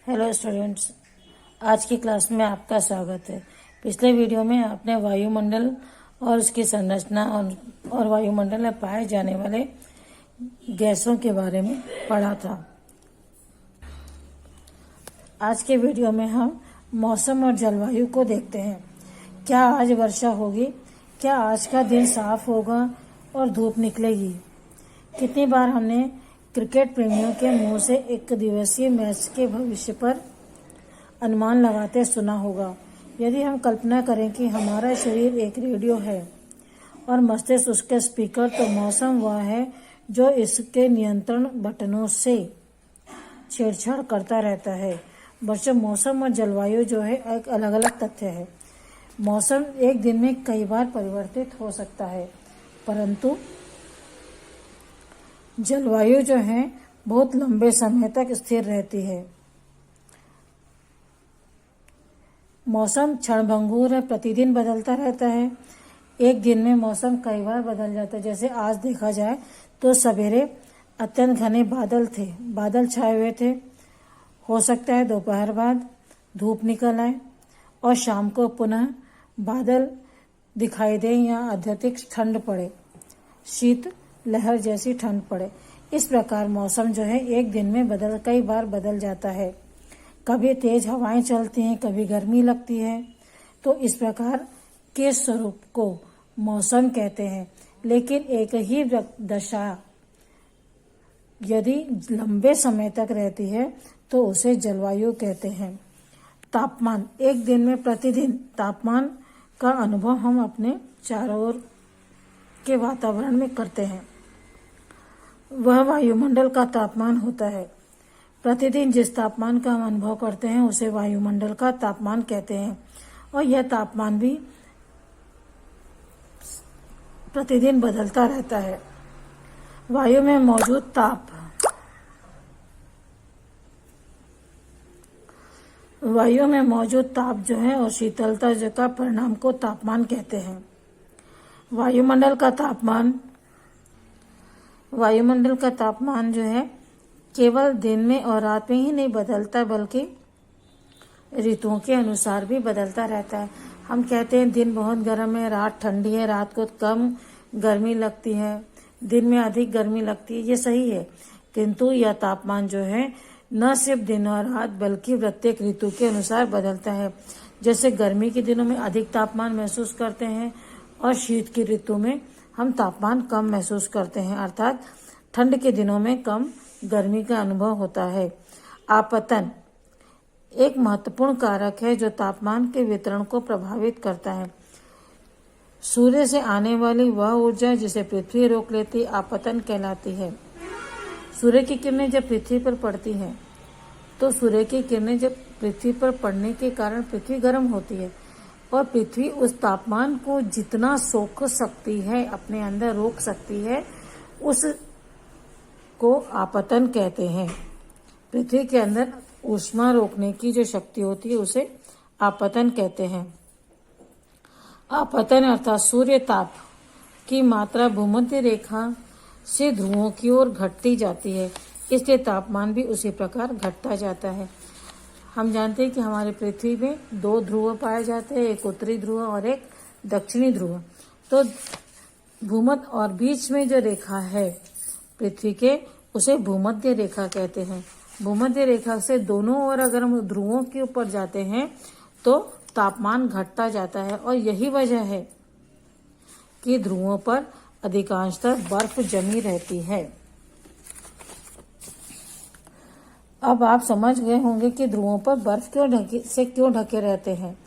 Hello students, आज की class में आपका स्वागत है। पिछले वीडियो में आपने वायुमंडल और उसकी संरचना और वायुमंडल में पाए जाने वाले गैसों के बारे में पढ़ा था। आज के वीडियो में हम मौसम और जलवायु को देखते हैं। क्या आज वर्षा होगी? क्या आज का दिन साफ होगा और धूप निकलेगी? कितनी बार हमने क्रिकेट प्रेमियों के मुंह से एक दिवसीय मैच के भविष्य पर अनुमान लगाते सुना होगा। यदि हम कल्पना करें कि हमारा शरीर एक रेडियो है और मस्तिष्क उसके स्पीकर, तो मौसम वह है जो इसके नियंत्रण बटनों से छेड़छाड़ करता रहता है। बच्चों, मौसम और जलवायु जो है एक अलग अलग तथ्य है। मौसम एक दिन में कई बार परिवर्तित हो सकता है, परंतु जलवायु जो है बहुत लंबे समय तक स्थिर रहती है। मौसम क्षणभंगुर है, प्रतिदिन बदलता रहता है। एक दिन में मौसम कई बार बदल जाता है। जैसे आज देखा जाए तो सवेरे अत्यंत घने बादल छाए हुए थे। हो सकता है दोपहर बाद धूप निकल आए और शाम को पुनः बादल दिखाई दे या अत्यधिक ठंड पड़े, शीत लहर जैसी ठंड पड़े। इस प्रकार मौसम जो है एक दिन में कई बार बदल जाता है। कभी तेज हवाएं चलती हैं, कभी गर्मी लगती है। तो इस प्रकार के स्वरूप को मौसम कहते हैं। लेकिन एक ही दशा यदि लंबे समय तक रहती है तो उसे जलवायु कहते हैं। तापमान, एक दिन में प्रतिदिन तापमान का अनुभव हम अपने चारों ओर के वातावरण में करते हैं। वह वायुमंडल का तापमान होता है। प्रतिदिन जिस तापमान का हम अनुभव करते हैं उसे वायुमंडल का तापमान कहते हैं। और यह तापमान भी प्रतिदिन बदलता रहता है। वायु में मौजूद ताप जो है और शीतलता जो का परिणाम को तापमान कहते हैं। वायुमंडल का तापमान जो है केवल दिन में और रात में ही नहीं बदलता, बल्कि ऋतुओं के अनुसार भी बदलता रहता है। हम कहते हैं दिन बहुत गर्म है, रात ठंडी है, रात को कम गर्मी लगती है, दिन में अधिक गर्मी लगती है। ये सही है, किंतु यह तापमान जो है न सिर्फ दिन और रात बल्कि प्रत्येक ऋतु के अनुसार बदलता है। जैसे गर्मी के दिनों में अधिक तापमान महसूस करते हैं और शीत की ऋतु में हम तापमान कम महसूस करते हैं, अर्थात ठंड के दिनों में कम गर्मी का अनुभव होता है। आपतन एक महत्वपूर्ण कारक है जो तापमान के वितरण को प्रभावित करता है। सूर्य से आने वाली वह ऊर्जा जिसे पृथ्वी रोक लेती आपतन कहलाती है। सूर्य की किरणें जब पृथ्वी पर पड़ती हैं तो सूर्य की किरणें जब पृथ्वी पर पड़ने के कारण पृथ्वी गर्म होती है और पृथ्वी उस तापमान को जितना सोख सकती है, अपने अंदर रोक सकती है, उस को आपतन कहते हैं। पृथ्वी के अंदर ऊष्मा रोकने की जो शक्ति होती है उसे आपतन कहते हैं। आपतन अर्थात सूर्य ताप की मात्रा भूमध्य रेखा से ध्रुवों की ओर घटती जाती है, इसलिए तापमान भी उसी प्रकार घटता जाता है। हम जानते हैं कि हमारे पृथ्वी में 2 ध्रुव पाए जाते हैं, एक उत्तरी ध्रुव और एक दक्षिणी ध्रुव। तो भूमध्य और बीच में जो रेखा है पृथ्वी के, उसे भूमध्य रेखा कहते हैं। भूमध्य रेखा से दोनों ओर अगर हम ध्रुवों के ऊपर जाते हैं तो तापमान घटता जाता है और यही वजह है कि ध्रुवों पर अधिकांशतः बर्फ जमी रहती है। अब आप समझ गए होंगे कि ध्रुवों पर बर्फ क्यों ढके रहते हैं।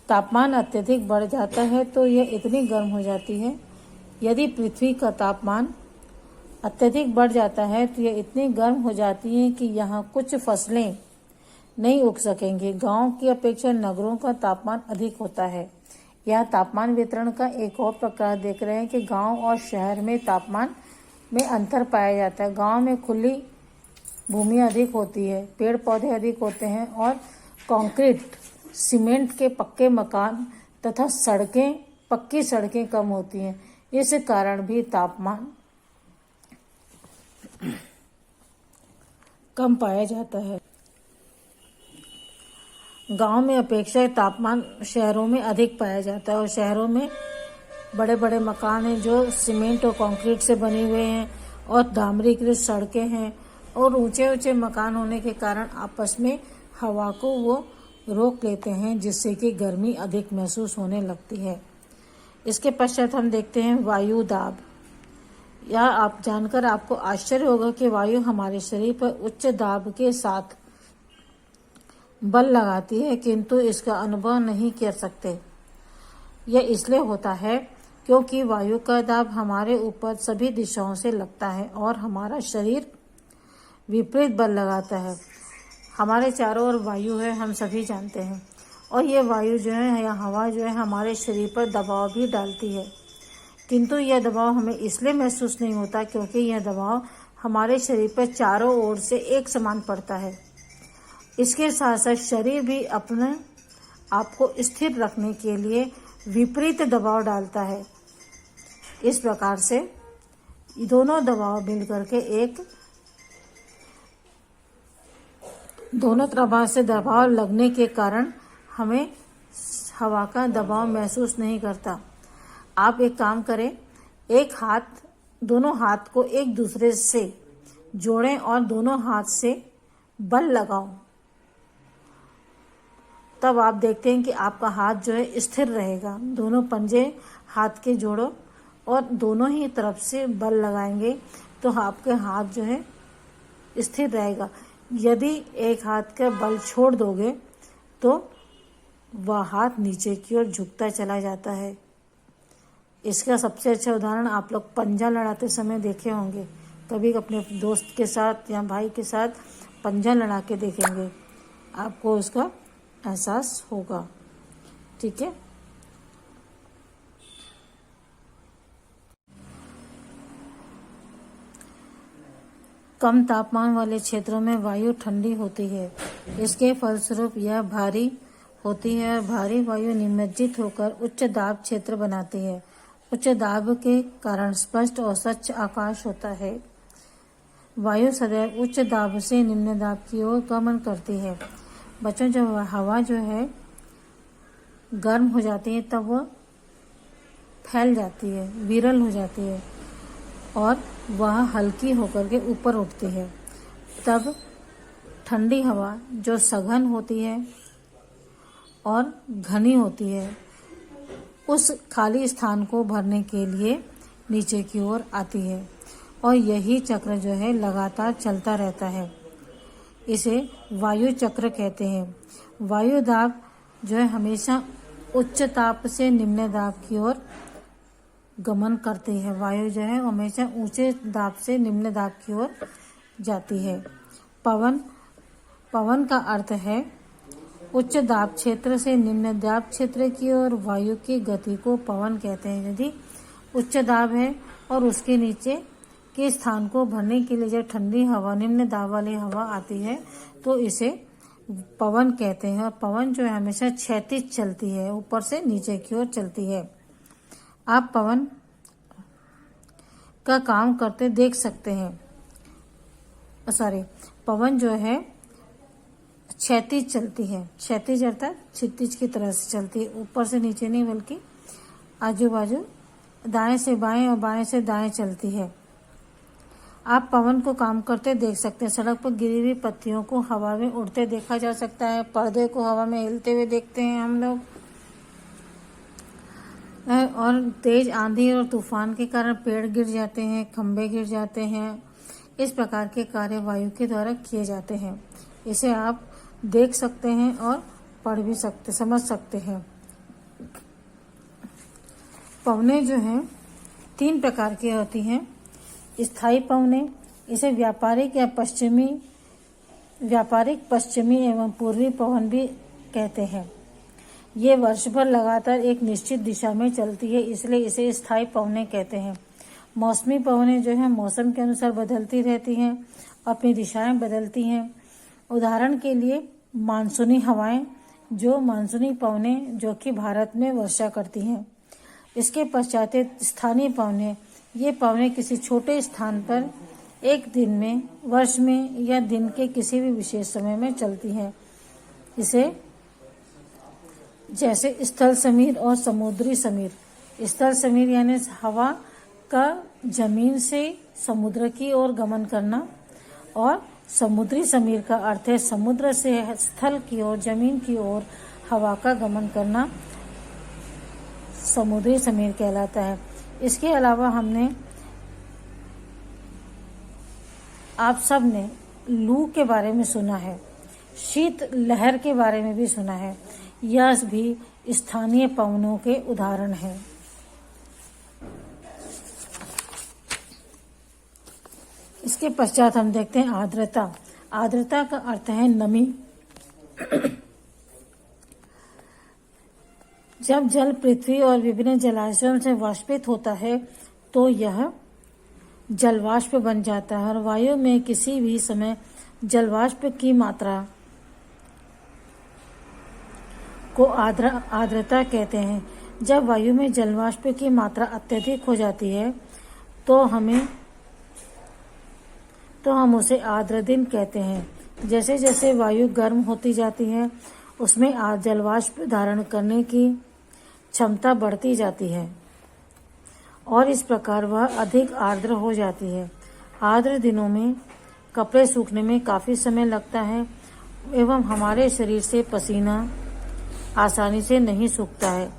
तापमान अत्यधिक बढ़ जाता है तो यह इतनी गर्म हो जाती है। यदि पृथ्वी का तापमान अत्यधिक बढ़ जाता है तो यह इतनी गर्म हो जाती है कि यहाँ कुछ फसलें नहीं उग सकेंगी। गांव की अपेक्षा नगरों का तापमान अधिक होता है। यह तापमान वितरण का एक और प्रकार देख रहे हैं कि गांव और शहर में तापमान में अंतर पाया जाता है। गांव में खुली भूमि अधिक होती है, पेड़ पौधे अधिक होते हैं और कंक्रीट, सीमेंट के पक्के मकान तथा पक्की सड़कें कम होती हैं। इस कारण भी तापमान कम पाया जाता है। गांव में अपेक्षाकृत तापमान शहरों में अधिक पाया जाता है और शहरों में बड़े बड़े मकान हैं जो सीमेंट और कंक्रीट से बने हुए हैं और डामरीकृत सड़कें हैं और ऊंचे ऊंचे मकान होने के कारण आपस में हवा को वो रोक लेते हैं, जिससे कि गर्मी अधिक महसूस होने लगती है। इसके पश्चात हम देखते हैं वायु दाब। यह आप जानकर आपको आश्चर्य होगा कि वायु हमारे शरीर पर उच्च दाब के साथ बल लगाती है, किंतु इसका अनुभव नहीं कर सकते। यह इसलिए होता है क्योंकि वायु का दाब हमारे ऊपर सभी दिशाओं से लगता है और हमारा शरीर विपरीत बल लगाता है। हमारे चारों ओर वायु है, हम सभी जानते हैं, और ये वायु जो है या हवा जो है हमारे शरीर पर दबाव भी डालती है, किंतु यह दबाव हमें इसलिए महसूस नहीं होता क्योंकि यह दबाव हमारे शरीर पर चारों ओर से एक समान पड़ता है। इसके साथ साथ शरीर भी अपने आप को स्थिर रखने के लिए विपरीत दबाव डालता है। इस प्रकार से दोनों दबाव मिलकर के दोनों तरफ से दबाव लगने के कारण हमें हवा का दबाव महसूस नहीं करता। आप एक काम करें, दोनों हाथ को एक दूसरे से जोड़ें और दोनों हाथ से बल लगाओ, तब आप देखते हैं कि आपका हाथ जो है स्थिर रहेगा। दोनों पंजे हाथ के जोड़ो और दोनों ही तरफ से बल लगाएंगे तो आपके हाथ जो है स्थिर रहेगा। यदि एक हाथ का बल छोड़ दोगे तो वह हाथ नीचे की ओर झुकता चला जाता है। इसका सबसे अच्छा उदाहरण आप लोग पंजा लड़ाते समय देखे होंगे। कभी अपने दोस्त के साथ या भाई के साथ पंजा लड़ा के देखेंगे, आपको उसका एहसास होगा। ठीक है। कम तापमान वाले क्षेत्रों में वायु ठंडी होती है। इसके फलस्वरूप यह भारी होती है और भारी वायु निमज्जित होकर उच्च दाब क्षेत्र बनाती है। उच्च दाब के कारण स्पष्ट और स्वच्छ आकाश होता है। वायु सदैव उच्च दाब से निम्न दाब की ओर गमन करती है। बच्चों, जब हवा जो है गर्म हो जाती है तब वह फैल जाती है, विरल हो जाती है और वह हल्की होकर के ऊपर उठती है। तब ठंडी हवा जो सघन होती है और घनी होती है, उस खाली स्थान को भरने के लिए नीचे की ओर आती है और यही चक्र जो है लगातार चलता रहता है। इसे वायु चक्र कहते हैं। वायु दाब जो है हमेशा उच्च ताप से निम्न दाब की ओर गमन करती है। वायु जो है हमेशा ऊंचे दाब से निम्न दाब की ओर जाती है। पवन का अर्थ है उच्च दाब क्षेत्र से निम्न दाब क्षेत्र की ओर वायु की गति को पवन कहते हैं। यदि उच्च दाब है और उसके नीचे के स्थान को भरने के लिए जब ठंडी हवा, निम्न दाब वाली हवा आती है तो इसे पवन कहते हैं। और पवन जो है हमेशा क्षैतिज चलती है, ऊपर से नीचे की ओर चलती है। आप पवन का काम करते देख सकते हैं। पवन जो है क्षैतिज चलती है। क्षैतिज अर्थात क्षितिज की तरह से चलती है, ऊपर से नीचे नहीं बल्कि आजू बाजू दाएं से बाएं और बाएं से दाएं चलती है। आप पवन को काम करते देख सकते हैं। सड़क पर गिरी हुई पत्तियों को हवा में उड़ते देखा जा सकता है। पर्दे को हवा में हिलते हुए देखते हैं हम लोग। और तेज आंधी और तूफान के कारण पेड़ गिर जाते हैं, खंभे गिर जाते हैं। इस प्रकार के कार्य वायु के द्वारा किए जाते हैं। इसे आप देख सकते हैं और पढ़ भी सकते, समझ सकते हैं। पवनें जो हैं 3 प्रकार की होती हैं। स्थायी पवनें, इसे व्यापारिक पश्चिमी एवं पूर्वी पवन भी कहते हैं। ये वर्ष भर लगातार एक निश्चित दिशा में चलती है, इसलिए इसे स्थायी पवनें कहते हैं। मौसमी पवनें जो है मौसम के अनुसार बदलती रहती हैं, अपनी दिशाएं बदलती हैं। उदाहरण के लिए मानसूनी हवाएं, जो मानसूनी पवनें जो कि भारत में वर्षा करती हैं। इसके पश्चात स्थानीय पवनें, ये पवनें किसी छोटे स्थान पर एक दिन में, वर्ष में या दिन के किसी भी विशेष समय में चलती हैं। इसे जैसे स्थल समीर और समुद्री समीर। स्थल समीर यानी हवा का जमीन से समुद्र की ओर गमन करना, और समुद्री समीर का अर्थ है समुद्र से स्थल की ओर, जमीन की ओर हवा का गमन करना समुद्री समीर कहलाता है। इसके अलावा आप सब ने लू के बारे में सुना है, शीत लहर के बारे में भी सुना है। यह भी स्थानीय पवनों के उदाहरण हैं। इसके पश्चात हम देखते हैं आर्द्रता। आर्द्रता का अर्थ है नमी। जब जल पृथ्वी और विभिन्न जलाशयों से वाष्पित होता है तो यह जलवाष्प बन जाता है, और वायु में किसी भी समय जलवाष्प की मात्रा को आर्द्रता कहते हैं। जब वायु में जलवाष्प की मात्रा अत्यधिक हो जाती है तो हम उसे आर्द्र दिन कहते हैं। जैसे जैसे वायु गर्म होती जाती है उसमें जलवाष्प धारण करने की क्षमता बढ़ती जाती है और इस प्रकार वह अधिक आर्द्र हो जाती है। आर्द्र दिनों में कपड़े सूखने में काफ़ी समय लगता है एवं हमारे शरीर से पसीना आसानी से नहीं सूखता है।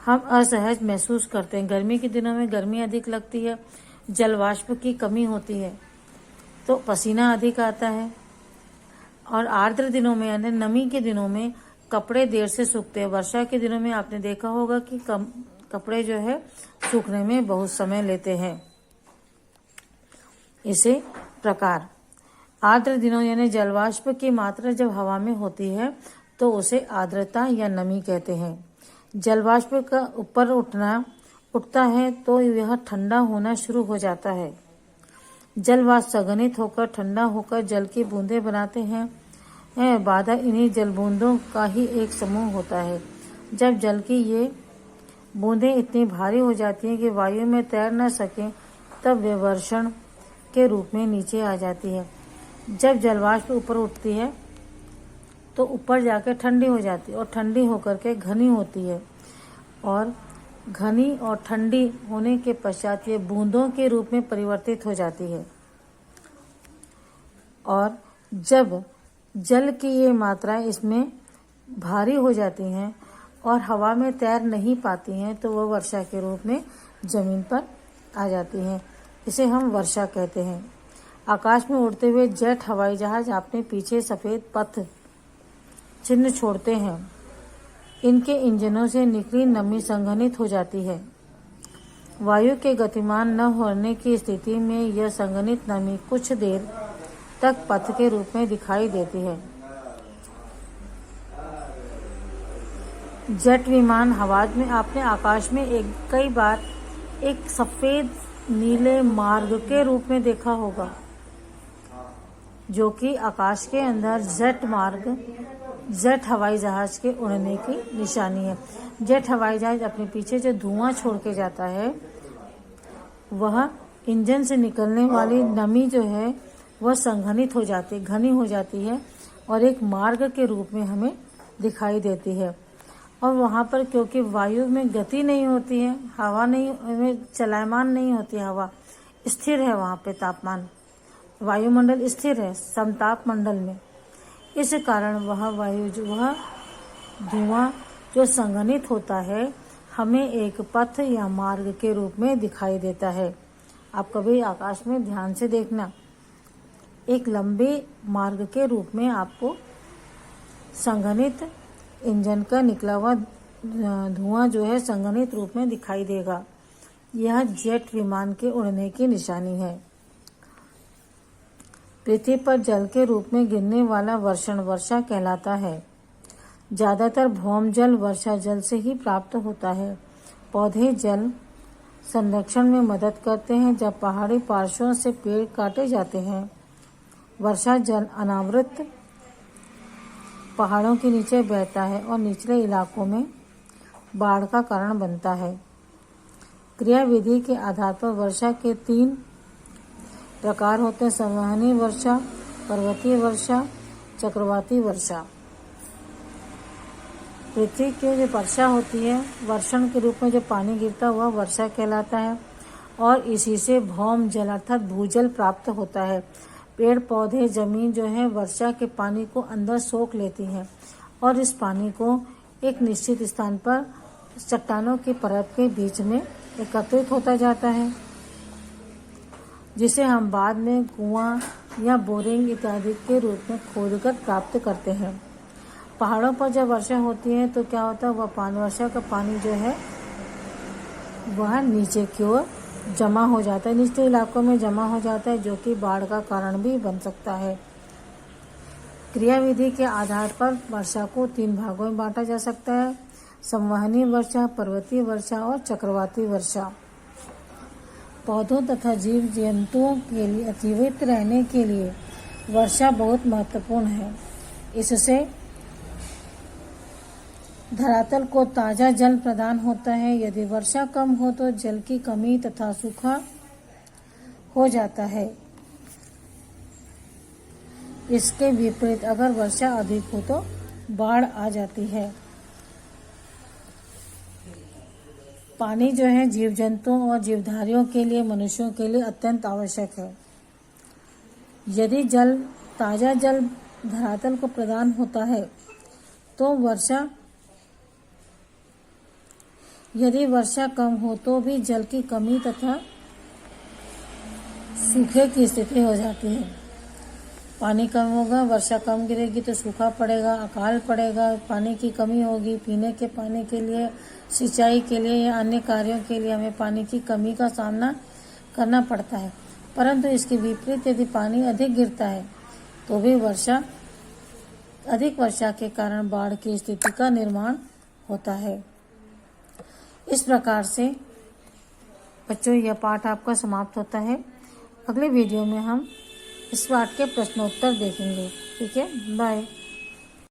हम असहज महसूस करते हैं। गर्मी के दिनों में गर्मी अधिक लगती है, जलवाष्प की कमी होती है तो पसीना अधिक आता है, और आर्द्र दिनों में यानी नमी के दिनों में कपड़े देर से सूखते हैं। वर्षा के दिनों में आपने देखा होगा कि कपड़े जो है सूखने में बहुत समय लेते हैं। इसी प्रकार आर्द्र दिनों यानी जलवाष्प की मात्रा जब हवा में होती है तो उसे आर्द्रता या नमी कहते हैं। जलवाष्प का ऊपर उठता है तो यह ठंडा होना शुरू हो जाता है। जलवाष्प संघनित होकर ठंडा होकर जल की बूंदें बनाते हैं। बादल इन्हीं जल बूंदों का ही एक समूह होता है। जब जल की ये बूंदें इतनी भारी हो जाती हैं कि वायु में तैर न सकें तब वे वर्षण के रूप में नीचे आ जाती है। जब जलवाष्प ऊपर उठती है तो ऊपर जाकर ठंडी हो जाती है और ठंडी होकर के घनी होती है, और घनी और ठंडी होने के पश्चात ये बूंदों के रूप में परिवर्तित हो जाती है। और जब जल की ये मात्राएं इसमें भारी हो जाती हैं और हवा में तैर नहीं पाती हैं तो वह वर्षा के रूप में जमीन पर आ जाती हैं। इसे हम वर्षा कहते हैं। आकाश में उड़ते हुए जेट हवाई जहाज अपने पीछे सफेद पथ चिन्ह छोड़ते हैं। इनके इंजनों से निकली नमी संघनित हो जाती है। वायु के गतिमान न होने की स्थिति में यह संघनित नमी कुछ देर तक पथ के रूप में दिखाई देती है। जेट विमान हवा में आपने आकाश में कई बार एक सफेद नीले मार्ग के रूप में देखा होगा, जो कि आकाश के अंदर जेट हवाई जहाज के उड़ने की निशानी है। जेट हवाई जहाज अपने पीछे जो धुआं छोड़ के जाता है वह इंजन से निकलने वाली नमी जो है वह संघनित हो जाती है, घनी हो जाती है और एक मार्ग के रूप में हमें दिखाई देती है। और वहाँ पर क्योंकि वायु में गति नहीं होती है, हवा नहीं चलायमान नहीं होती, हवा स्थिर है, वहाँ पे तापमान वायुमंडल स्थिर है समताप मंडल में। इस कारण वह धुआं जो संघनित होता है हमें एक पथ या मार्ग के रूप में दिखाई देता है। आप कभी आकाश में ध्यान से देखना, एक लंबे मार्ग के रूप में आपको संघनित इंजन का निकला हुआ धुआं जो है संघनित रूप में दिखाई देगा। यह जेट विमान के उड़ने की निशानी है। पृथ्वी पर जल के रूप में गिरने वाला वर्षण वर्षा कहलाता है। ज्यादातर भौम जल वर्षा जल से ही प्राप्त होता है। पौधे जल संरक्षण में मदद करते हैं। जब पहाड़ी पार्श्वों से पेड़ काटे जाते हैं, वर्षा जल अनावृत पहाड़ों के नीचे बहता है और निचले इलाकों में बाढ़ का कारण बनता है। क्रियाविधि के आधार पर वर्षा के 3 प्रकार होते हैं: संवहनी वर्षा, पर्वतीय वर्षा, चक्रवाती वर्षा। पृथ्वी की जो वर्षा होती है, वर्षण के रूप में जो पानी गिरता हुआ वर्षा कहलाता है और इसी से भौम जल अर्थात भूजल प्राप्त होता है। पेड़ पौधे जमीन जो है वर्षा के पानी को अंदर सोख लेती हैं और इस पानी को एक निश्चित स्थान पर चट्टानों की परत के बीच में एकत्रित होता जाता है, जिसे हम बाद में कुआं या बोरिंग इत्यादि के रूप में खोदकर प्राप्त करते हैं। पहाड़ों पर जब वर्षा होती है तो क्या होता है, वह वर्षा का पानी जो है वह नीचे की ओर जमा हो जाता है, निचले इलाकों में जमा हो जाता है, जो कि बाढ़ का कारण भी बन सकता है। क्रियाविधि के आधार पर वर्षा को 3 भागों में बांटा जा सकता है: संवहनी वर्षा, पर्वतीय वर्षा और चक्रवाती वर्षा। पौधों तथा जीव जंतुओं के लिए जीवित रहने के लिए वर्षा बहुत महत्वपूर्ण है। इससे धरातल को ताजा जल प्रदान होता है। यदि वर्षा कम हो तो जल की कमी तथा सूखा हो जाता है। इसके विपरीत अगर वर्षा अधिक हो तो बाढ़ आ जाती है। पानी जो है जीव जंतुओं और जीवधारियों के लिए, मनुष्यों के लिए अत्यंत आवश्यक है। यदि ताजा जल धरातल को प्रदान होता है तो यदि वर्षा कम हो तो भी जल की कमी तथा सूखे की स्थिति हो जाती है। पानी कम होगा, वर्षा कम गिरेगी तो सूखा पड़ेगा, अकाल पड़ेगा, पानी की कमी होगी। पीने के पानी के लिए, सिंचाई के लिए या अन्य कार्यों के लिए हमें पानी की कमी का सामना करना पड़ता है। परंतु इसके विपरीत यदि पानी अधिक गिरता है तो भी अधिक वर्षा के कारण बाढ़ की स्थिति का निर्माण होता है। इस प्रकार से बच्चों यह पाठ आपका समाप्त होता है। अगले वीडियो में हम इस पाठ के प्रश्नोत्तर देखेंगे। ठीक है, बाय।